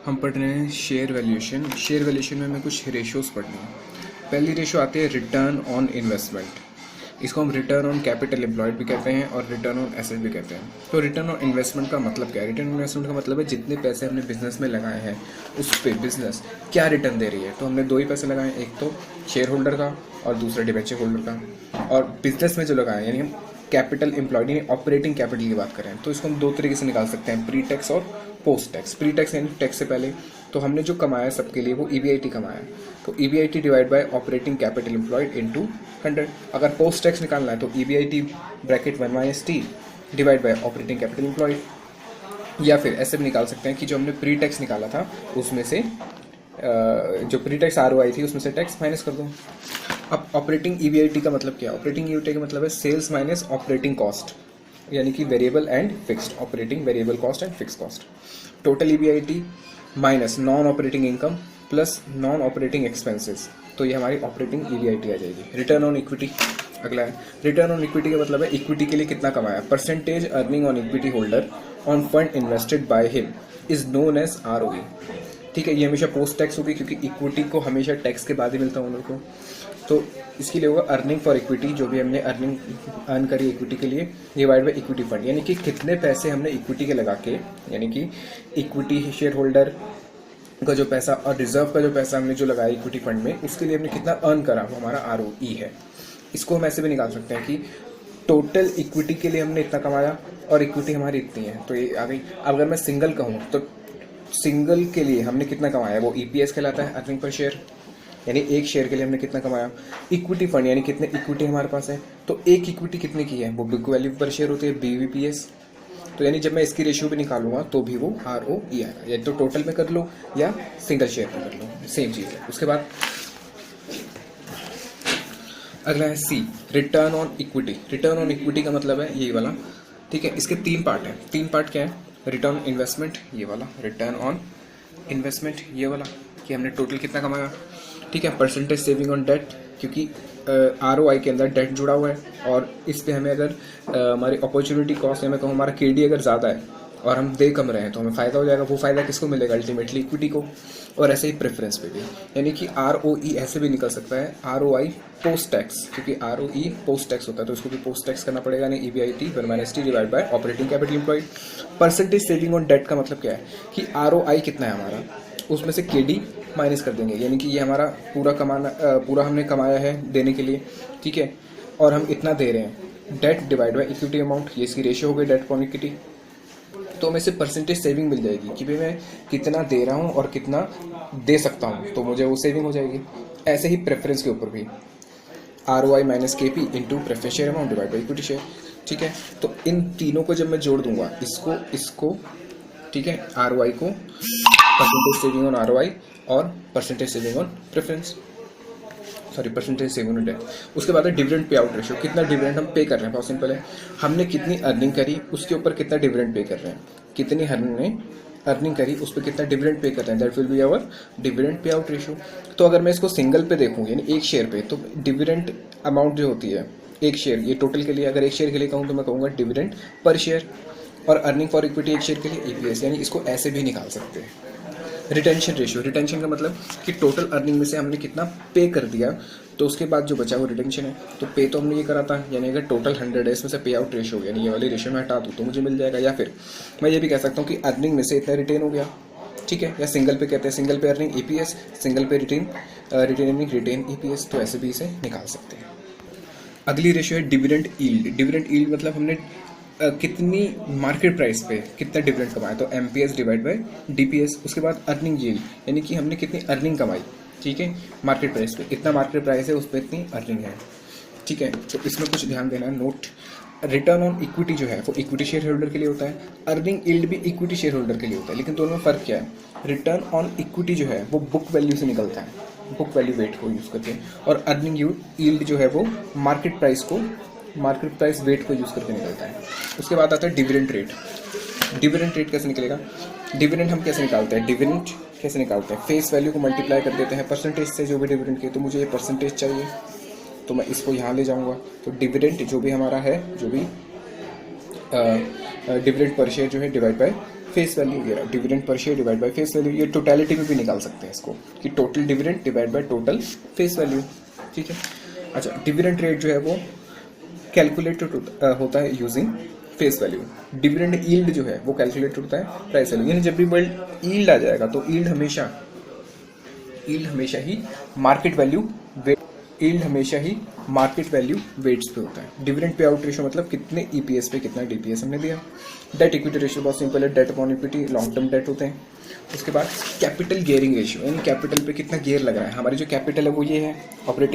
हम पढ़ रहे हैं शेयर वैल्यूएशन। शेयर वैल्यूएशन में हमें कुछ रेशियोज पढ़नी है। पहली रेशियो आती है रिटर्न ऑन इन्वेस्टमेंट। इसको हम रिटर्न ऑन कैपिटल एम्प्लॉयड भी कहते हैं और रिटर्न ऑन एसेट भी कहते हैं। तो रिटर्न ऑन इन्वेस्टमेंट का मतलब क्या है? रिटर्न ऑन इन्वेस्टमेंट का मतलब है जितने पैसे हमने बिजनेस में लगाए हैं उस पर बिजनेस क्या रिटर्न दे रही है। तो हमने दो ही पैसे लगाए, एक तो शेयर होल्डर का और दूसरा डिबेंचर होल्डर का। और बिजनेस में जो लगाए यानी हम कैपिटल एम्प्लॉयड यानी ऑपरेटिंग कैपिटल की बात करें तो इसको हम दो तरीके से निकाल सकते हैं, प्री टैक्स और पोस्ट टैक्स। प्री टैक्स यानी टैक्स से पहले। तो हमने जो कमाया सबके लिए वो ईबीआईटी कमाया, तो EBIT divide by operating capital employed into 100। अगर पोस्ट टैक्स निकालना है तो EBIT bracket 1 minus T divide by operating capital employed. या फिर ऐसे भी निकाल सकते हैं कि जो हमने प्री टैक्स निकाला था उसमें से जो प्री टैक्स आरओआई थी उसमें से टैक्स माइनस कर दो। अब ऑपरेटिंग ईबीआईटी का मतलब क्या है? ऑपरेटिंग ईबीआईटी का मतलब है सेल्स माइनस ऑपरेटिंग कॉस्ट, यानी कि variable and fixed. Operating variable cost and fix cost. Total EBIT minus non operating income plus non operating expenses, तो ये हमारी ऑपरेटिंग ईबीआईटी आ जाएगी। रिटर्न ऑन इक्विटी अगला है। रिटर्न ऑन इक्विटी का मतलब है इक्विटी के लिए कितना कमाया। Percentage earning on equity holder on fund invested by him is known as ROE. ठीक है, ये हमेशा पोस्ट टैक्स होगी क्योंकि इक्विटी को हमेशा टैक्स के बाद ही मिलता है ओनर को। तो इसके लिए होगा अर्निंग फॉर इक्विटी, जो भी हमने अर्निंग अर्न करी इक्विटी के लिए, डिवाइड बाय इक्विटी फंड, यानी कि कितने पैसे हमने इक्विटी के लगा के, यानी कि इक्विटी शेयर होल्डर का जो पैसा और रिजर्व का जो पैसा हमने जो लगाया इक्विटी फंड में, उसके लिए हमने कितना अर्न करा, वो हमारा आरओई है। इसको हम ऐसे भी निकाल सकते हैं कि टोटल इक्विटी के लिए हमने इतना कमाया और इक्विटी हमारी इतनी है, तो ये आ गई। अगर मैं सिंगल कहूँ तो सिंगल के लिए हमने कितना कमाया, वो ईपीएस कहलाता है, अर्निंग पर शेयर, यानी एक शेयर के लिए हमने कितना कमाया। इक्विटी फंड यानी कितने इक्विटी हमारे पास है, तो एक इक्विटी कितने की है, वो बुक वैल्यू पर शेयर होती है, बीवीपीएस। तो यानी जब मैं इसकी रेशियो भी निकालूंगा तो भी वो आरओई आएगा, या तो टोटल में कर लो या सिंगल शेयर में कर लो, सेम चीज़ है। उसके बाद अगला है C, return on equity. Return on equity का मतलब है यही वाला। ठीक है, इसके तीन पार्ट हैं। तीन पार्ट क्या है? रिटर्न ऑन इन्वेस्टमेंट ये वाला, रिटर्न ऑन इन्वेस्टमेंट ये वाला कि हमने टोटल कितना कमाया। ठीक है, परसेंटेज सेविंग ऑन डेट, क्योंकि आरओआई के अंदर डेट जुड़ा हुआ है और इस पे हमें अगर हमारी अपॉर्चुनिटी कॉस्ट, मैं कहूँ हमारा केडी अगर ज़्यादा है और हम दे कम रहे हैं तो हमें फ़ायदा हो जाएगा। वो फ़ायदा किसको मिलेगा? अल्टीमेटली इक्विटी को। और ऐसे ही प्रेफरेंस पे भी, यानी कि आरओई ऐसे भी निकल सकता है, आरओआई पोस्ट टैक्स, क्योंकि आरओई पोस्ट टैक्स होता है तो उसको भी पोस्ट टैक्स करना पड़ेगा, यानी EBIT 1 minus T divide by operating capital employed. Percentage saving on debt का मतलब क्या है कि आरओआई कितना है हमारा, उसमें से केडी माइनस कर देंगे, यानी कि ये हमारा पूरा हमने कमाया है देने के लिए। ठीक है, और हम इतना दे रहे हैं, debt divide by equity amount, ये इसकी रेशियो हो गई डेट अपॉन इक्विटी। तो हमें से परसेंटेज सेविंग मिल जाएगी कि भाई मैं कितना दे रहा हूँ और कितना दे सकता हूँ, तो मुझे वो सेविंग हो जाएगी। ऐसे ही प्रेफरेंस के ऊपर भी ROI minus KP into preference share amount divide by equity share. ठीक है, तो इन तीनों को जब मैं जोड़ दूंगा, इसको ठीक है, आरओआई को, परसेंटेज सेविंग ऑन आरओआई और percentage saving on preference, sorry percentage saving on debt. उसके बाद है डिविडेंड पे आउट रेशियो, कितना डिविडेंड हम पे कर रहे हैं। बहुत सिंपल है, हमने कितनी अर्निंग करी उसके ऊपर कितना डिविडेंड पे कर रहे हैं, कितनी हमने अर्निंग करी उस पर कितना डिविडेंड पे कर रहे हैं, that will be our dividend pay out ratio. तो अगर मैं इसको सिंगल पे देखूँ यानी एक शेयर पे, तो डिविडेंड अमाउंट जो होती है एक शेयर, ये टोटल के लिए अगर एक शेयर के लिए कहूँ तो मैं कहूँगा डिविडेंड पर शेयर, और अर्निंग फॉर इक्विटी एक शेयर के लिए ईपीएस, यानी इसको ऐसे भी निकाल सकते हैं। रिटेंशन रेशियो, रिटेंशन का मतलब कि टोटल अर्निंग में से हमने कितना पे कर दिया तो उसके बाद जो बचा वो रिटेंशन है। तो पे तो हमने ये करा था, यानी अगर टोटल 100 है इसमें से पे आउट रेशियो, यानी ये वाली रेशियो में हटा दूँ तो मुझे मिल जाएगा। या फिर मैं ये भी कह सकता हूँ कि अर्निंग में से इतना रिटेन हो गया। ठीक है, या सिंगल पे कहते हैं, सिंगल पे अर्निंग ईपीएस, सिंगल पे रिटेन ईपीएस, तो ऐसे भी इसे निकाल सकते हैं। अगली रेशियो है डिविडेंड यील्ड। डिविडेंड यील्ड मतलब हमने कितनी मार्केट प्राइस पे कितना डिविडेंड कमाया, तो एमपीएस डिवाइड बाय डीपीएस। उसके बाद अर्निंग यील्ड, यानी कि हमने कितनी अर्निंग कमाई, ठीक है, मार्केट प्राइस पे, इतना मार्केट प्राइस है उस पर इतनी अर्निंग है। ठीक है, तो इसमें कुछ ध्यान देना है, नोट। रिटर्न ऑन इक्विटी जो है वो इक्विटी शेयर होल्डर के लिए होता है, अर्निंग यील्ड भी इक्विटी शेयर होल्डर के लिए होता है, लेकिन दोनों में फ़र्क क्या है? रिटर्न ऑन इक्विटी जो है वो बुक वैल्यू से निकलता है, बुक वैल्यू वेट को यूज़ करके, और अर्निंग यील्ड जो है वो मार्केट प्राइस वेट को यूज़ करके निकलता है। उसके बाद आता है डिविडेंड रेट। डिविडेंड रेट कैसे निकलेगा? डिविडेंड हम कैसे निकालते हैं? डिविडेंड कैसे निकालते हैं? फेस वैल्यू को मल्टीप्लाई कर देते हैं परसेंटेज से, जो भी डिविडेंड के, तो मुझे ये परसेंटेज चाहिए तो मैं इसको यहाँ ले जाऊँगा। तो डिविडेंड जो भी हमारा है, जो भी डिविडेंड पर शेयर जो है डिवाइड बाय फेस वैल्यू, ये dividend per share divide by face value, ये टोटलिटी में भी निकाल सकते हैं इसको कि total dividend divide by total face value, ठीक है। अच्छा, डिविडेंड रेट जो है वो कैलकुलेटेड होता है using face value. Dividend yield जो है वो कैलकुलेटेड होता है प्राइस वैल्यू, यानी जब भी वर्ल्ड यील्ड आ जाएगा तो यील्ड हमेशा ही मार्केट वैल्यू वेट्स पे होता है। डिविडेंड पे आउट रेशियो मतलब कितने ईपीएस पे कितना डीपीएस हमने दिया। डेट इक्विटी रेशियो बहुत सिंपल है, debt upon equity, long term debt होते हैं। उसके बाद कैपिटल गियरिंग रेशियो, यानी कैपिटल पे कितना गियर लग रहा है। हमारी जो कैपिटल है वो ये है, ऑपरेटिंग